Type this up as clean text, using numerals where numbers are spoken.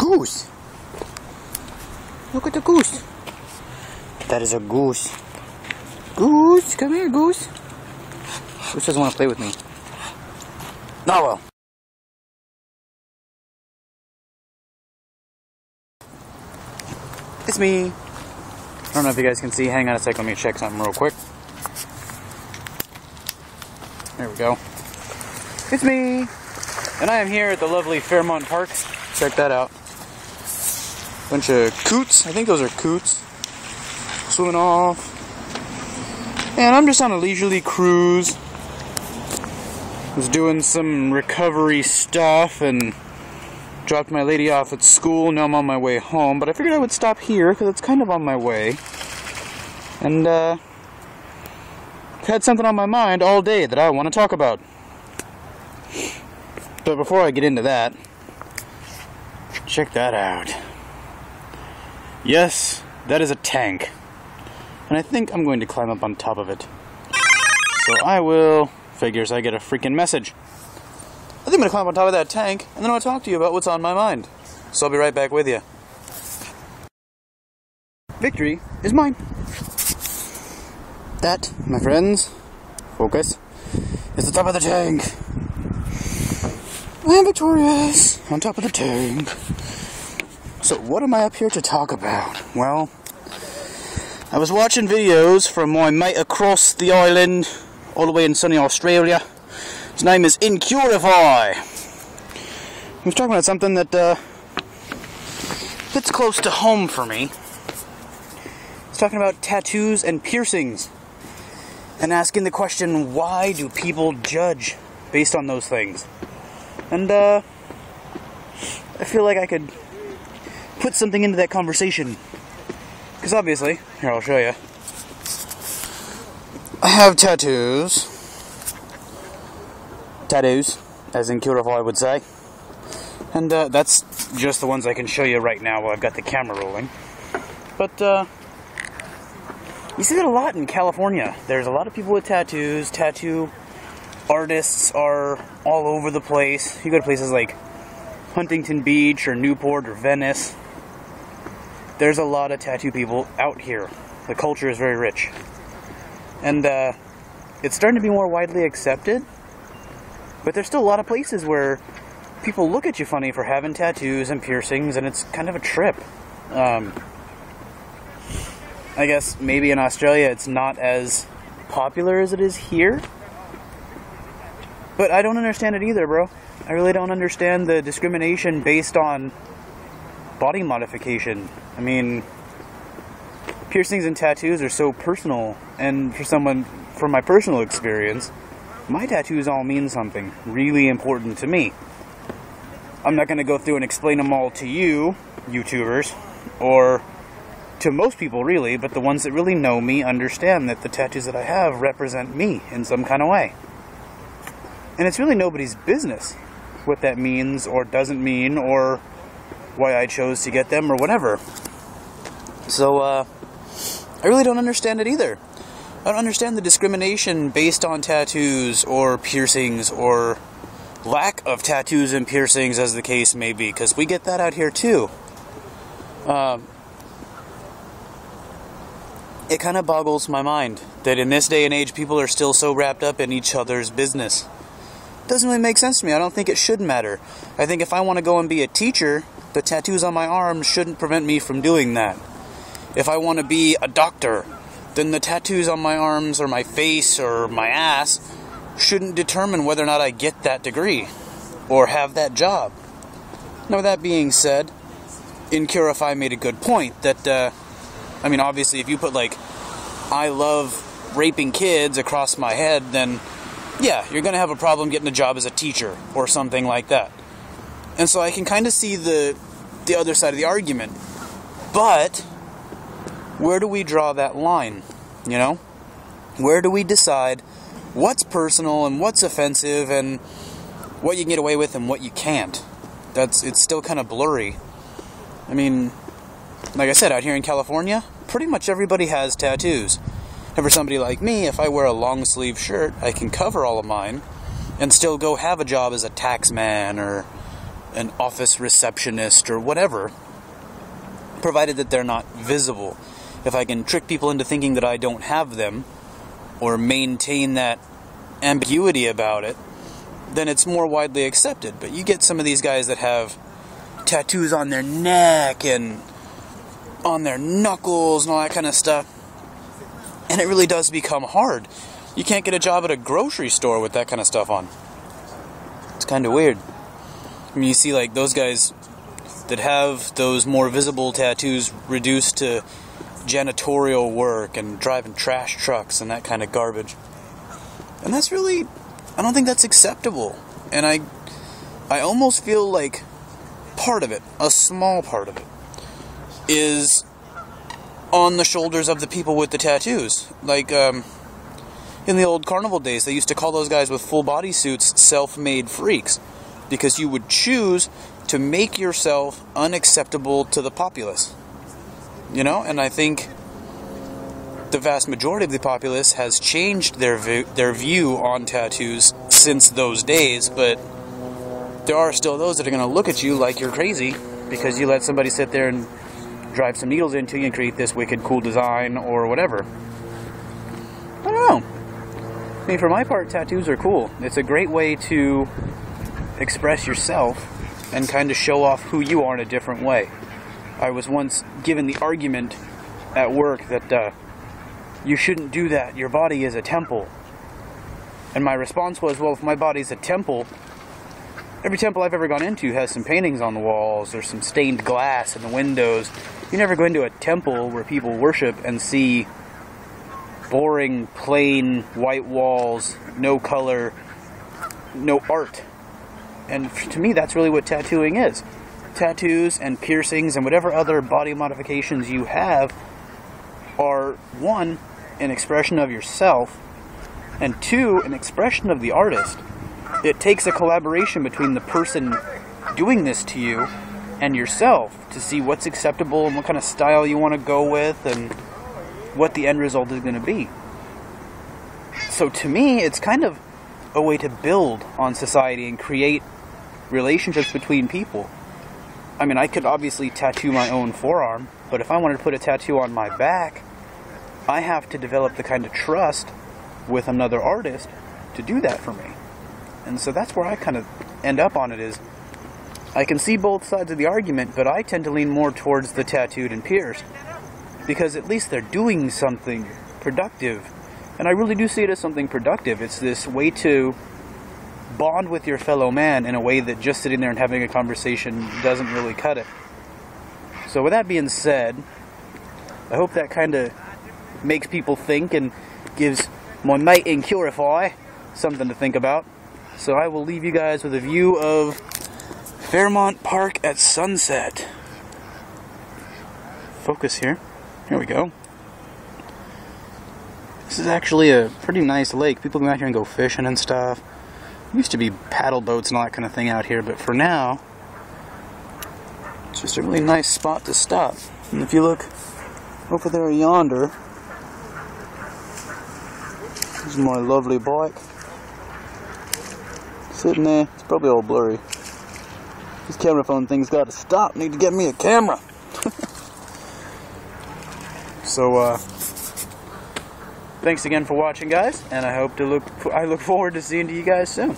goose. Look at the goose. That is a goose. Goose, come here, Goose. Goose doesn't want to play with me. Oh well. It's me. I don't know if you guys can see. Hang on a sec, let me check something real quick. There we go. It's me. And I am here at the lovely Fairmont Park. Check that out. Bunch of coots. I think those are coots. Swimming off. And I'm just on a leisurely cruise. Was doing some recovery stuff and dropped my lady off at school. Now I'm on my way home, but I figured I would stop here because it's kind of on my way. And had something on my mind all day that I want to talk about. But before I get into that, check that out. Yes, that is a tank. And I think I'm going to climb up on top of it. So I will. Figures I get a freaking message. I think I'm going to climb on top of that tank, and then I'm going to talk to you about what's on my mind. So I'll be right back with you. Victory is mine. That, my friends, focus, is the top of the tank. I am victorious on top of the tank. So what am I up here to talk about? Well, I was watching videos from my mate across the island, all the way in sunny Australia. His name is Incurafy. He was talking about something that hits close to home for me. He's talking about tattoos and piercings, and asking the question, why do people judge based on those things? And I feel like I could put something into that conversation. Because obviously, here I'll show you. I have tattoos. Tattoos, as Incurafy would say. And that's just the ones I can show you right now while I've got the camera rolling. But you see that a lot in California. There's a lot of people with tattoos. Tattoo artists are all over the place. You go to places like Huntington Beach or Newport or Venice. There's a lot of tattoo people out here. The culture is very rich. And it's starting to be more widely accepted. But there's still a lot of places where people look at you funny for having tattoos and piercings, and it's kind of a trip. I guess maybe in Australia it's not as popular as it is here. But I don't understand it either, bro. I really don't understand the discrimination based on body modification. I mean, piercings and tattoos are so personal, and for someone, from my personal experience, my tattoos all mean something really important to me. I'm not going to go through and explain them all to you, YouTubers, or to most people really, but the ones that really know me understand that the tattoos that I have represent me in some kind of way. And it's really nobody's business what that means or doesn't mean, or why I chose to get them or whatever. So, I really don't understand it either. I don't understand the discrimination based on tattoos or piercings or lack of tattoos and piercings, as the case may be, because we get that out here too. It kind of boggles my mind that in this day and age people are still so wrapped up in each other's business. It doesn't really make sense to me. I don't think it should matter. I think if I want to go and be a teacher, the tattoos on my arms shouldn't prevent me from doing that. If I want to be a doctor, then the tattoos on my arms or my face or my ass shouldn't determine whether or not I get that degree or have that job. Now, that being said, Incurafy made a good point that, I mean, obviously, if you put, like, I love raping kids across my head, then, yeah, you're going to have a problem getting a job as a teacher or something like that. And so I can kind of see the other side of the argument. But where do we draw that line, you know? Where do we decide what's personal and what's offensive and what you can get away with and what you can't? It's still kind of blurry. I mean, like I said, out here in California, pretty much everybody has tattoos. And for somebody like me, if I wear a long sleeve shirt, I can cover all of mine and still go have a job as a tax man or an office receptionist or whatever, provided that they're not visible. If I can trick people into thinking that I don't have them, or maintain that ambiguity about it, then it's more widely accepted. But you get some of these guys that have tattoos on their neck and on their knuckles and all that kind of stuff, and it really does become hard. You can't get a job at a grocery store with that kind of stuff on. It's kind of weird. I mean, you see like those guys that have those more visible tattoos reduced to janitorial work and driving trash trucks and that kind of garbage. And that's really, I don't think that's acceptable. And I almost feel like part of it, a small part of it, is on the shoulders of the people with the tattoos. Like, in the old carnival days, they used to call those guys with full body suits self-made freaks, because you would choose to make yourself unacceptable to the populace. You know, and I think the vast majority of the populace has changed their view on tattoos since those days, but there are still those that are going to look at you like you're crazy because you let somebody sit there and drive some needles into you and create this wicked cool design or whatever. I don't know. I mean, for my part, tattoos are cool. It's a great way to express yourself and kind of show off who you are in a different way. I was once given the argument at work that you shouldn't do that. Your body is a temple. And my response was, well, if my body's a temple, every temple I've ever gone into has some paintings on the walls or some stained glass in the windows. You never go into a temple where people worship and see boring, plain, white walls, no color, no art. And to me, that's really what tattooing is. Tattoos and piercings and whatever other body modifications you have are, one, an expression of yourself, and two, an expression of the artist. It takes a collaboration between the person doing this to you and yourself to see what's acceptable and what kind of style you want to go with and what the end result is going to be. So to me, it's kind of a way to build on society and create relationships between people. I mean, I could obviously tattoo my own forearm, but if I wanted to put a tattoo on my back, I have to develop the kind of trust with another artist to do that for me. And so that's where I kind of end up on it, is I can see both sides of the argument, but I tend to lean more towards the tattooed and pierced, because at least they're doing something productive. And I really do see it as something productive. It's this way to bond with your fellow man in a way that just sitting there and having a conversation doesn't really cut it. So with that being said, I hope that kind of makes people think and gives my mate Incurafy something to think about. So I will leave you guys with a view of Fairmont Park at sunset. Focus here. Here we go. This is actually a pretty nice lake. People come out here and go fishing and stuff. Used to be paddle boats and all that kind of thing out here, but for now, it's just a really nice spot to stop. And if you look over there yonder, this is my lovely bike. Sitting there, it's probably all blurry. This camera phone thing's got to stop. Need to get me a camera. So, thanks again for watching, guys, and I look forward to seeing you guys soon.